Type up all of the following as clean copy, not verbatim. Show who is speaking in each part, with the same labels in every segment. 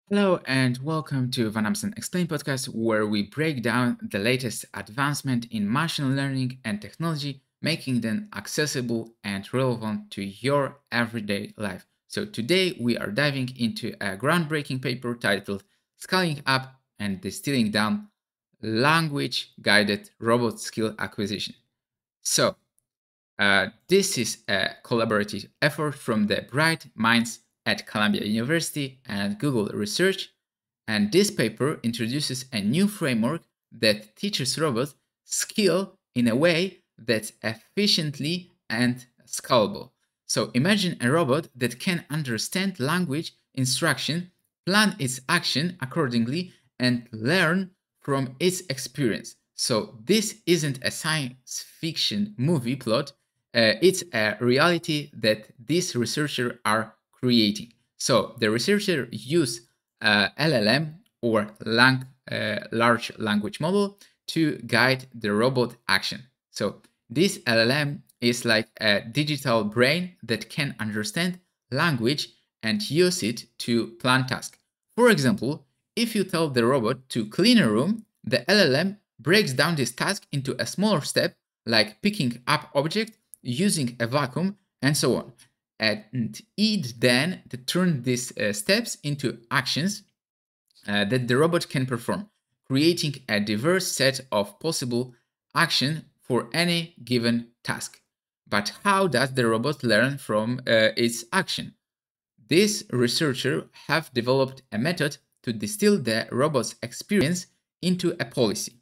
Speaker 1: Hello and welcome to vanAmsen Explain podcast, where we break down the latest advancement in machine learning and technology, making them accessible and relevant to your everyday life. So today we are diving into a groundbreaking paper titled Scaling Up and Distilling Down Language Guided Robot Skill Acquisition. So this is a collaborative effort from the bright minds at Columbia University and Google Research, and this paper introduces a new framework that teaches robots skill in a way that's efficiently and scalable. So imagine a robot that can understand language instruction, plan its action accordingly, and learn from its experience. So this isn't a science fiction movie plot, it's a reality that these researchers are creating. So the researchers use LLM or large language model to guide the robot action. So this LLM is like a digital brain that can understand language and use it to plan tasks. For example, if you tell the robot to clean a room, the LLM breaks down this task into a smaller step, like picking up object, using a vacuum, and so on. And it then turns these steps into actions that the robot can perform, creating a diverse set of possible actions for any given task. But how does the robot learn from its action? These researchers have developed a method to distill the robot's experience into a policy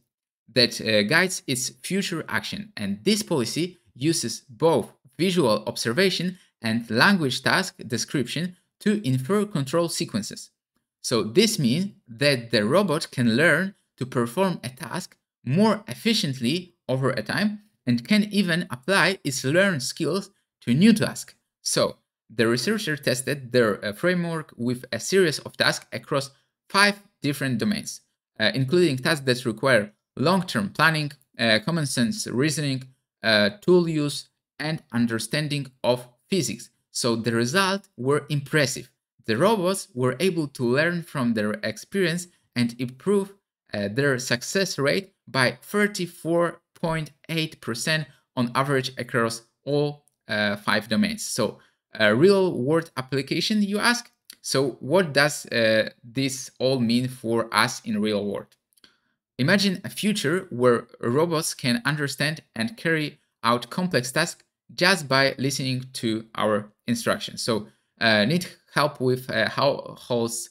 Speaker 1: that guides its future action. And this policy uses both visual observation and language task description to infer control sequences. So this means that the robot can learn to perform a task more efficiently over a time and can even apply its learned skills to new tasks. So the researcher tested their framework with a series of tasks across 5 different domains, including tasks that require long-term planning, common sense reasoning, tool use, and understanding of physics. So the results were impressive. The robots were able to learn from their experience and improve their success rate by 34.8% on average across all 5 domains. So a real world application, you ask? So what does this all mean for us in real world? Imagine a future where robots can understand and carry out complex tasks just by listening to our instructions. So need help with how house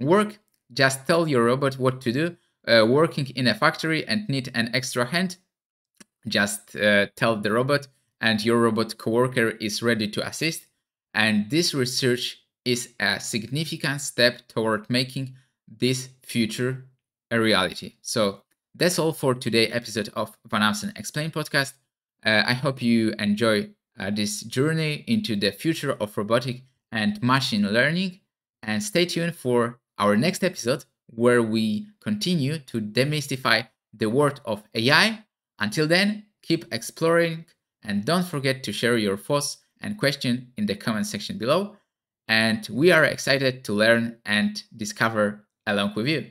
Speaker 1: work? Just tell your robot what to do. Working in a factory and need an extra hand? Just tell the robot, and your robot coworker is ready to assist. And this research is a significant step toward making this future a reality. So that's all for today's episode of vanAmsen Explain podcast. I hope you enjoy this journey into the future of robotic and machine learning. And stay tuned for our next episode, where we continue to demystify the world of AI. Until then, keep exploring and don't forget to share your thoughts and questions in the comment section below. And we are excited to learn and discover along with you.